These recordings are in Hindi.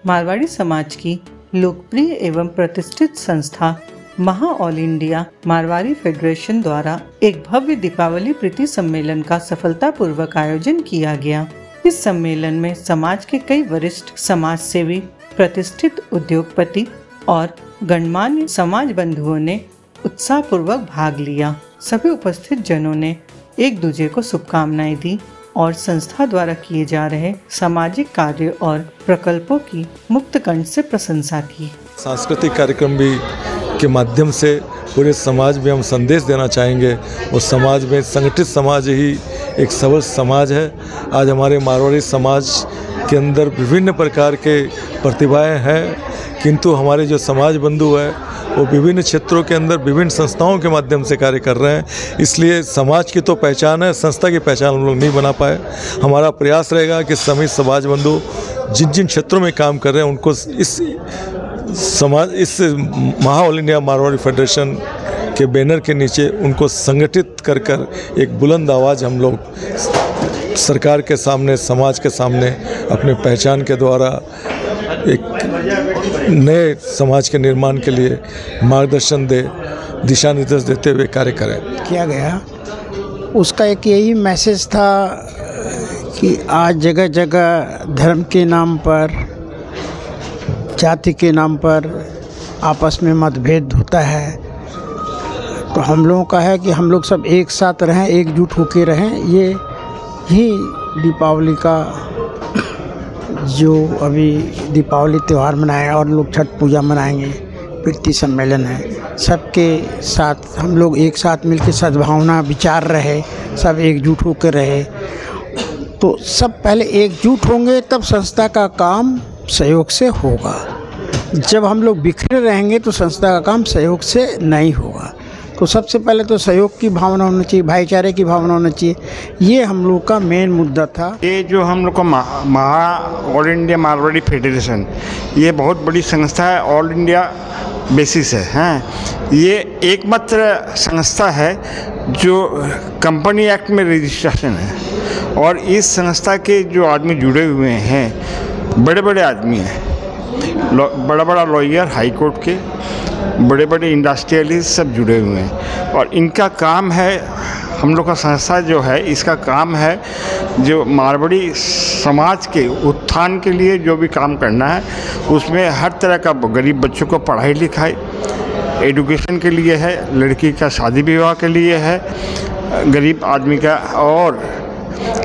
मारवाड़ी समाज की लोकप्रिय एवं प्रतिष्ठित संस्था महा ऑल इंडिया मारवाड़ी फेडरेशन द्वारा एक भव्य दीपावली प्रीति सम्मेलन का सफलतापूर्वक आयोजन किया गया। इस सम्मेलन में समाज के कई वरिष्ठ समाज सेवी, प्रतिष्ठित उद्योगपति और गणमान्य समाज बंधुओं ने उत्साहपूर्वक भाग लिया। सभी उपस्थित जनों ने एक दूसरे को शुभकामनाएं दी और संस्था द्वारा किए जा रहे सामाजिक कार्य और प्रकल्पों की मुक्त कंठ से प्रशंसा की। सांस्कृतिक कार्यक्रम भी के माध्यम से पूरे समाज में हम संदेश देना चाहेंगे और समाज में संगठित समाज ही एक सबल समाज है। आज हमारे मारवाड़ी समाज के अंदर विभिन्न प्रकार के प्रतिभाएं हैं, किंतु हमारे जो समाज बंधु है वो विभिन्न क्षेत्रों के अंदर विभिन्न संस्थाओं के माध्यम से कार्य कर रहे हैं। इसलिए समाज की तो पहचान है, संस्था की पहचान हम लोग नहीं बना पाए। हमारा प्रयास रहेगा कि सभी समाज बंधु जिन जिन क्षेत्रों में काम कर रहे हैं उनको इस महा ऑल इंडिया मारवाड़ी फेडरेशन के बैनर के नीचे उनको संगठित कर कर एक बुलंद आवाज़ हम लोग सरकार के सामने, समाज के सामने अपने पहचान के द्वारा एक नए समाज के निर्माण के लिए मार्गदर्शन दे, दिशा निर्देश देते हुए कार्य करें। किया गया उसका एक यही मैसेज था कि आज जगह जगह धर्म के नाम पर, जाति के नाम पर आपस में मतभेद होता है, तो हम लोगों का है कि हम लोग सब एक साथ रहें, एकजुट होकर रहें। ये ही दीपावली का जो अभी दीपावली त्यौहार मनाया और लोग छठ पूजा मनाएंगे, प्रीति सम्मेलन है, सबके साथ हम लोग एक साथ मिलकर सद्भावना विचार रहे, सब एकजुट होकर रहे। तो सब पहले एकजुट होंगे तब संस्था का काम सहयोग से होगा। जब हम लोग बिखरे रहेंगे तो संस्था का काम सहयोग से नहीं होगा। तो सबसे पहले तो सहयोग की भावना होनी चाहिए, भाईचारे की भावना होनी चाहिए। ये हम लोग का मेन मुद्दा था। ये जो हम लोग का महा ऑल इंडिया मारवाड़ी फेडरेशन, ये बहुत बड़ी संस्था है, ऑल इंडिया बेसिस है। हैं ये एकमात्र संस्था है जो कंपनी एक्ट में रजिस्ट्रेशन है और इस संस्था के जो आदमी जुड़े हुए हैं बड़े बड़े आदमी हैं, बड़ा बड़ा लॉयर, हाई कोर्ट के बड़े बड़े इंडस्ट्रियलिस्ट सब जुड़े हुए हैं। और इनका काम है, हम लोग का संस्था जो है इसका काम है जो मारवाड़ी समाज के उत्थान के लिए जो भी काम करना है उसमें हर तरह का, गरीब बच्चों को पढ़ाई लिखाई एजुकेशन के लिए है, लड़की का शादी विवाह के लिए है, गरीब आदमी का, और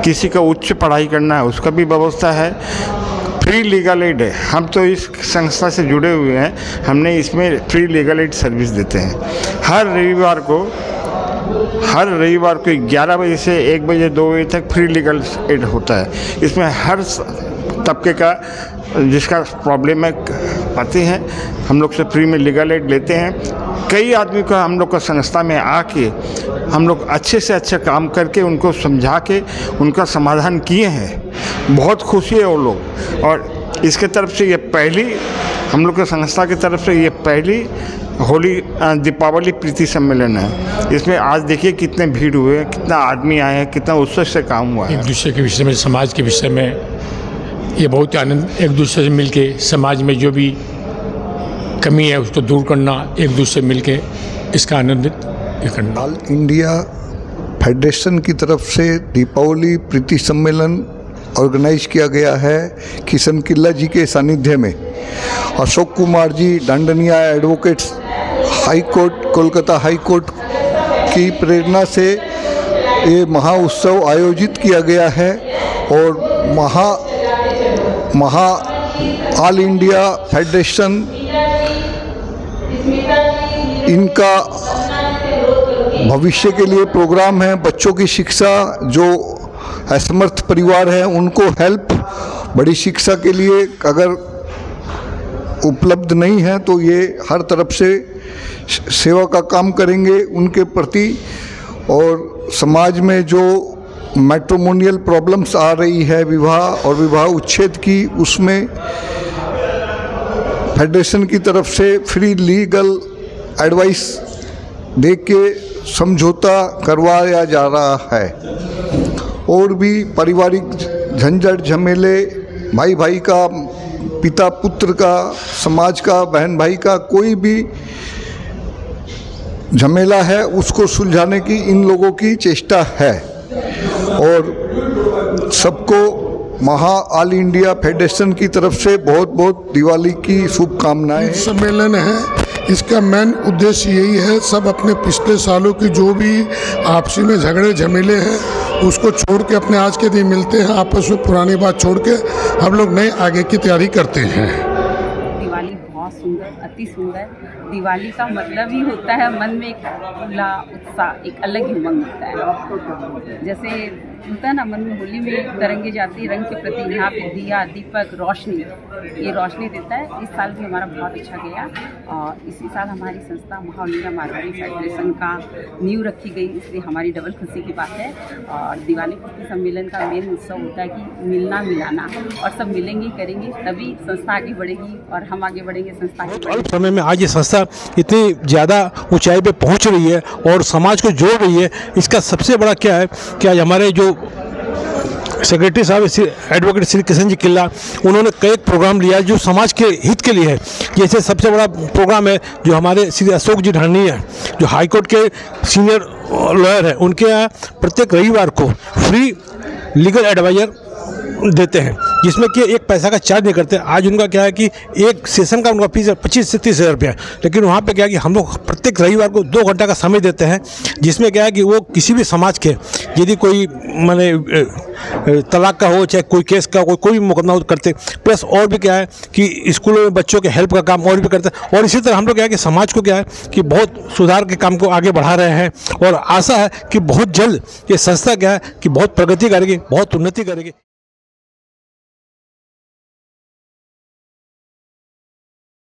किसी का उच्च पढ़ाई करना है उसका भी व्यवस्था है। फ्री लीगल एड है, हम तो इस संस्था से जुड़े हुए हैं, हमने इसमें फ्री लीगल एड सर्विस देते हैं। हर रविवार को 11 बजे से 1 बजे 2 बजे तक फ्री लीगल एड होता है। इसमें हर तबके का जिसका प्रॉब्लम है आते हैं, हम लोग से फ्री में लीगल एड लेते हैं। कई आदमी को हम लोग का संस्था में आके हम लोग अच्छे से अच्छा काम करके उनको समझा के उनका समाधान किए हैं। बहुत खुशी है वो लोग। और इसके तरफ से ये पहली, हम लोग के संस्था की तरफ से ये पहली दीपावली प्रीति सम्मेलन है। इसमें आज देखिए कितने भीड़ हुए, कितना आदमी आए हैं, कितना उत्साह से काम हुआ है। एक दूसरे के विषय में, समाज के विषय में ये बहुत आनंद, एक दूसरे से मिलके समाज में जो भी कमी है उसको दूर करना, एक दूसरे से मिलके इसका आनंदित करना। ऑल इंडिया फेडरेशन की तरफ से दीपावली प्रीति सम्मेलन ऑर्गेनाइज किया गया है किशन किल्ला जी के सानिध्य में। अशोक कुमार जी दंडनीय advocates high court, Kolkata high court की प्रेरणा से ये महा उत्सव आयोजित किया गया है। और महा ऑल इंडिया फेडरेशन इनका भविष्य के लिए प्रोग्राम है, बच्चों की शिक्षा, जो असमर्थ परिवार हैं उनको हेल्प, बड़ी शिक्षा के लिए अगर उपलब्ध नहीं है तो ये हर तरफ से सेवा का काम करेंगे उनके प्रति। और समाज में जो मैट्रिमोनियल प्रॉब्लम्स आ रही है, विवाह और विवाह उच्छेद की, उसमें फेडरेशन की तरफ से फ्री लीगल एडवाइस दे के समझौता करवाया जा रहा है। और भी पारिवारिक झंझट झमेले, भाई भाई का पिता पुत्र का, समाज का, बहन भाई का कोई भी झमेला है उसको सुलझाने की इन लोगों की चेष्टा है। और सबको महा ऑल इंडिया फेडरेशन की तरफ से बहुत बहुत दिवाली की शुभकामनाएं। सम्मेलन है, इसका मेन उद्देश्य यही है, सब अपने पिछले सालों की जो भी आपसी में झगड़े झमेले हैं उसको छोड़ के अपने आज के दिन मिलते हैं, आपस में पुरानी बात छोड़ के हम लोग नए आगे की तैयारी करते हैं। दिवाली बहुत सुंदर, अति सुंदर। दिवाली का मतलब ही होता है मन में एक खुला उत्साह, एक अलग ही उमंग होता है। जैसे होता है ना, मन में होली में तरंगे जाती रंग के प्रति, यहाँ पे दिया, दीपक, रोशनी, ये रोशनी देता है। इस साल भी हमारा बहुत अच्छा गया और इसी साल हमारी संस्था महा ऑल इंडिया मारवाड़ी फेडरेशन का नींव रखी गई, इसलिए हमारी डबल खुशी की बात है। और दिवाली प्रति सम्मेलन का मेन उत्सव होता है कि मिलना मिलाना, और सब मिलेंगे करेंगे तभी संस्था आगे बढ़ेगी और हम आगे बढ़ेंगे, संस्था आगे बढ़ेगी। अल्प समय में आज ये संस्था इतनी ज़्यादा ऊंचाई पे पहुंच रही है और समाज को जोड़ रही है। इसका सबसे बड़ा क्या है कि आज हमारे जो सेक्रेटरी साहब एडवोकेट श्री किशन जी किल्ला, उन्होंने कई प्रोग्राम लिया जो समाज के हित के लिए है। जैसे सबसे बड़ा प्रोग्राम है जो हमारे श्री अशोक जी ढांडनी है, जो हाई कोर्ट के सीनियर लॉयर हैं, उनके यहाँ प्रत्येक रविवार को फ्री लीगल एडवाइजर देते हैं, जिसमें कि एक पैसा का चार्ज नहीं करते। आज उनका क्या है कि एक सेशन का उनका फीस 25 से 30 हज़ार रुपया, लेकिन वहाँ पे क्या है कि हम लोग प्रत्येक रविवार को 2 घंटा का समय देते हैं, जिसमें क्या है कि वो किसी भी समाज के यदि कोई माने तलाक का हो, चाहे कोई केस का कोई भी मुकदमा हो करते, प्लस और भी क्या है कि स्कूलों में बच्चों के हेल्प का काम और भी करते हैं। और इसी तरह हम लोग क्या है कि समाज को क्या है कि बहुत सुधार के काम को आगे बढ़ा रहे हैं और आशा है कि बहुत जल्द ये संस्था क्या है कि बहुत प्रगति करेगी, बहुत उन्नति करेगी।